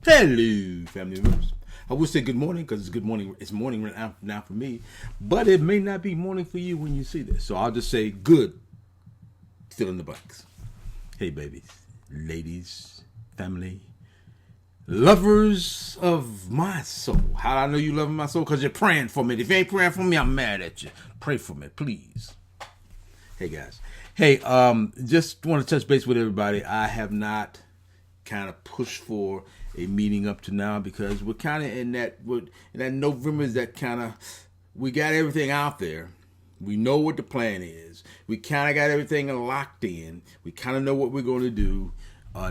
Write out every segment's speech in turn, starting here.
Hello, family members. I would say good morning because it's good morning. It's morning right now for me, but it may not be morning for you when you see this. So I'll just say good. Fill in the blanks. Hey, babies, ladies, family, lovers of my soul. How do I know you love my soul? Because you're praying for me. If you ain't praying for me, I'm mad at you. Pray for me, please. Hey, guys. Hey, just want to touch base with everybody. I have not kind of pushed for a meeting up to now because we're kind of in that November is that kind of, we got everything out there. We know what the plan is. We kind of got everything locked in. We kind of know what we're going to do.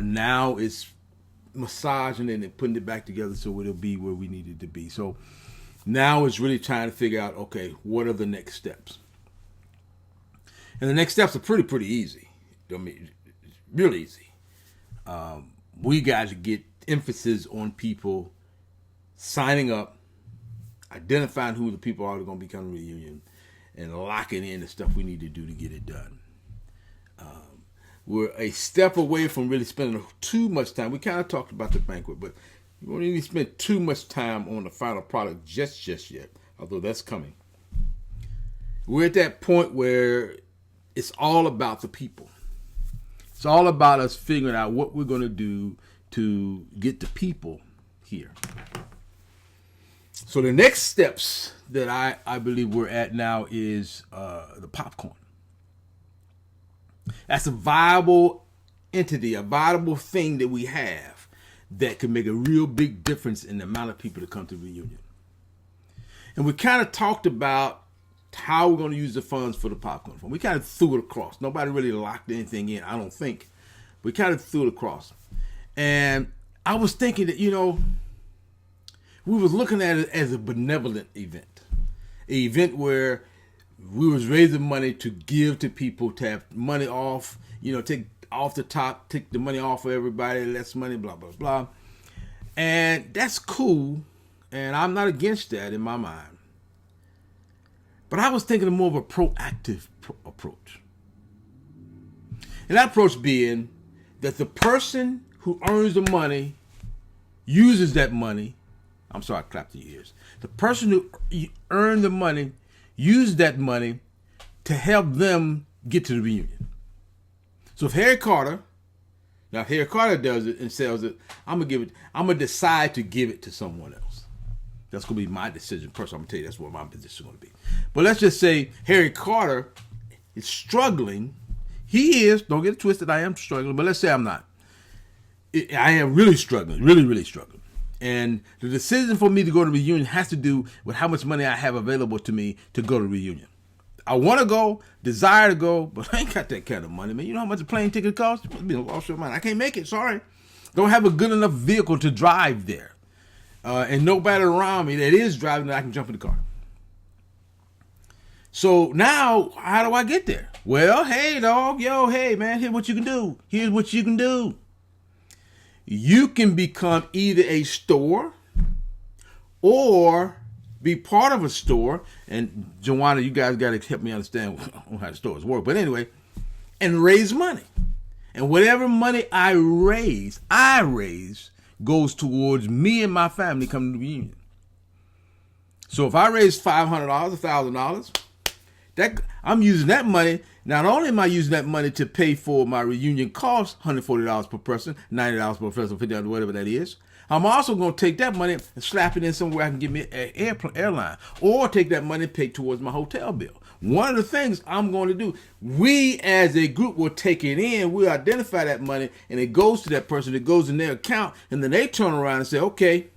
Now it's massaging it and putting it back together so it'll be where we need it to be. So now it's really trying to figure out, okay, what are the next steps? And the next steps are pretty easy. I mean, real easy. We got to get emphasis on people signing up, identifying who the people are that are going to be coming to the reunion, and locking in the stuff we need to do to get it done. We're a step away from really spending too much time. We kind of talked about the banquet, but we don't need to spend too much time on the final product just yet, although that's coming. We're at that point where it's all about the people. It's all about us figuring out what we're going to do to get the people here. So the next steps that I believe we're at now is the popcorn. That's a viable entity, a viable thing that we have that can make a real big difference in the amount of people that come to the reunion. And we kind of talked about how we're going to use the funds for the popcorn fund. We kind of threw it across. Nobody really locked anything in, I don't think. We kind of threw it across. And I was thinking that, we was looking at it as a benevolent event. An event where we was raising money to give to people, to have money off, take off the top, take the money off of everybody, less money, blah, blah, blah. And that's cool. And I'm not against that in my mind. But I was thinking of more of a proactive approach. And that approach being that the person who earns the money uses that money. I'm sorry, I clapped your ears. The person who earned the money uses that money to help them get to the reunion. So if Harry Carter does it and sells it, I'm gonna decide to give it to someone else. That's gonna be my decision. Personally, I'm gonna tell you that's what my position is gonna be. But let's just say Harry Carter is struggling. He is. Don't get it twisted. I am struggling, but let's say I'm not. I am really struggling, really struggling. And the decision for me to go to the reunion has to do with how much money I have available to me to go to the reunion. I want to go, desire to go, but I ain't got that kind of money, man. You know how much a plane ticket costs? It must be a lost your mind. I can't make it, sorry. Don't have a good enough vehicle to drive there. And nobody around me that is driving that I can jump in the car. So now, how do I get there? Well, hey, dog, hey, man, here's what you can do. Here's what you can do. You can become either a store or be part of a store. And Joanna, you guys got to help me understand how the stores work. But anyway, and raise money. And whatever money I raise goes towards me and my family coming to the reunion. So if I raise $500, $1,000, I'm using that money. Not only am I using that money to pay for my reunion costs, $140 per person, $90 per person, $50, whatever that is, I'm also going to take that money and slap it in somewhere I can get me an airline, or take that money and pay towards my hotel bill. One of the things I'm going to do, we as a group will take it in, we'll identify that money, and it goes to that person, it goes in their account, and then they turn around and say, okay,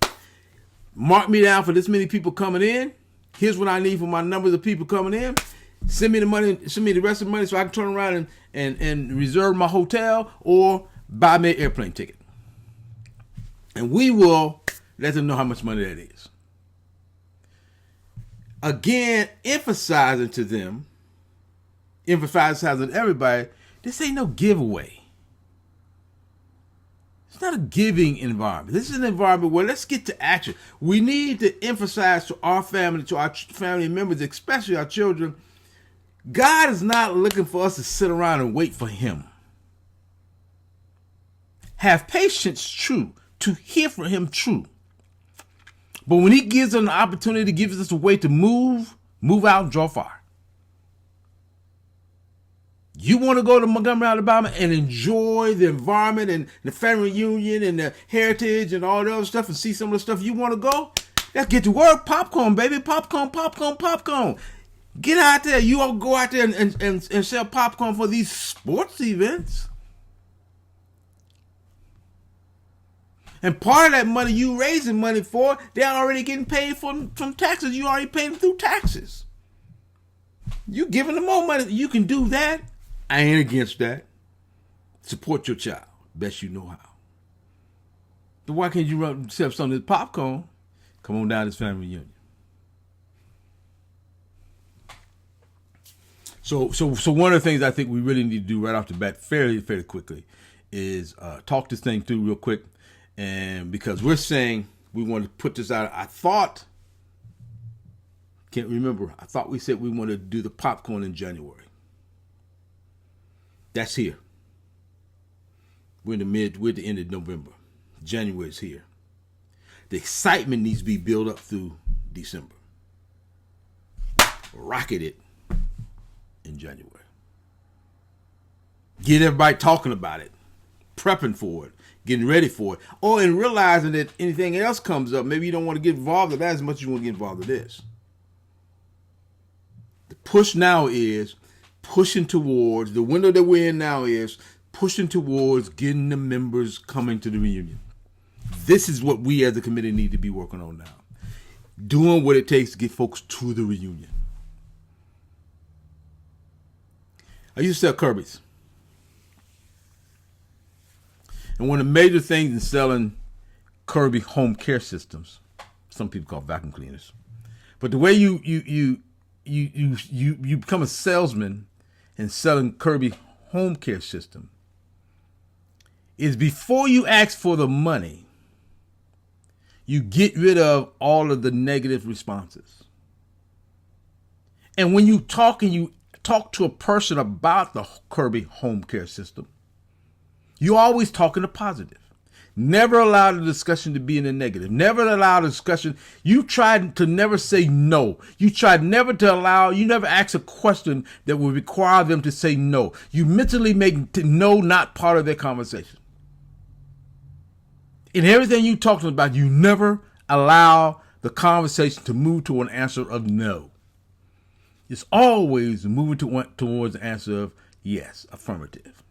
mark me down for this many people coming in. Here's what I need for my numbers of people coming in. Send me the money, send me the rest of the money so I can turn around and reserve my hotel or buy me an airplane ticket. And we will let them know how much money that is. Again, emphasizing to everybody, this ain't no giveaway. It's not a giving environment. This is an environment where let's get to action. We need to emphasize to our family members, especially our children, God is not looking for us to sit around and wait for him. Have patience, true. to hear from him true. But when he gives us an opportunity, gives us a way to move out and draw fire. You want to go to Montgomery, Alabama and enjoy the environment and the family reunion and the heritage and all the other stuff and see some of the stuff you want to go? Let's get to work. Popcorn, baby. Popcorn. Get out there. You all go out there and sell popcorn for these sports events. And part of that money you raising money for, they're already getting paid from taxes. You already paid them through taxes. You giving them more money. You can do that. I ain't against that. Support your child. Best you know how. But why can't you run sell some of this popcorn? Come on down to this family reunion. So one of the things I think we really need to do right off the bat fairly quickly is talk this thing through real quick. And because we're saying we want to put this out, I thought we said we want to do the popcorn in January. That's here. We're at the end of November. January is here. The excitement needs to be built up through December. Rocket it in January. Get everybody talking about it, prepping for it, getting ready for it, or in realizing that anything else comes up, maybe you don't want to get involved in that as much as you want to get involved in this. The push now is pushing towards, the window that we're in now is pushing towards getting the members coming to the reunion. This is what we as a committee need to be working on now. Doing what it takes to get folks to the reunion. I used to sell Kirby's. And one of the major things in selling Kirby home care systems, some people call vacuum cleaners, but the way you become a salesman in selling Kirby home care system is before you ask for the money, you get rid of all of the negative responses. And when you talk to a person about the Kirby home care system, you're always talking to positive. Never allow the discussion to be in the negative. Never allow the discussion. You tried to never say no. You tried never to allow, you never ask a question that would require them to say no. You mentally make no not part of their conversation. In everything you talk to them about, you never allow the conversation to move to an answer of no. It's always moving towards the answer of yes, affirmative.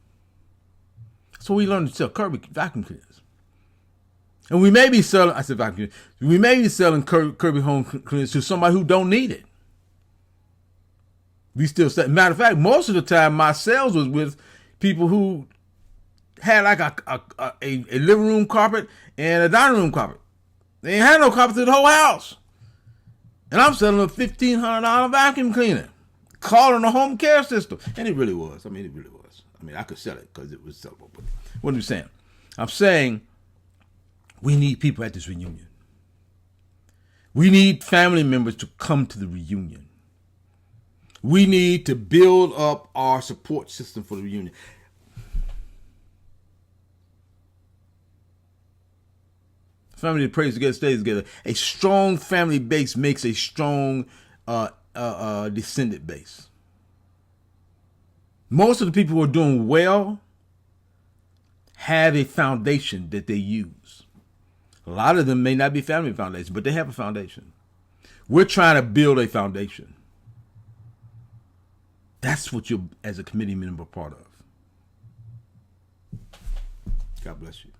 So we learned to sell Kirby vacuum cleaners. And we may be selling, we may be selling Kirby home cleaners to somebody who don't need it. We still sell. Matter of fact, most of the time my sales was with people who had like a living room carpet and a dining room carpet. They ain't had no carpet through the whole house. And I'm selling a $1,500 vacuum cleaner, calling a home care system. And it really was. I mean, I could sell it because it was sellable. But what am I saying? I'm saying we need people at this reunion. We need family members to come to the reunion. We need to build up our support system for the reunion. Family that prays together stays together. A strong family base makes a strong descendant base. Most of the people who are doing well have a foundation that they use. A lot of them may not be family foundation, but they have a foundation. We're trying to build a foundation. That's what you're, as a committee member, part of. God bless you.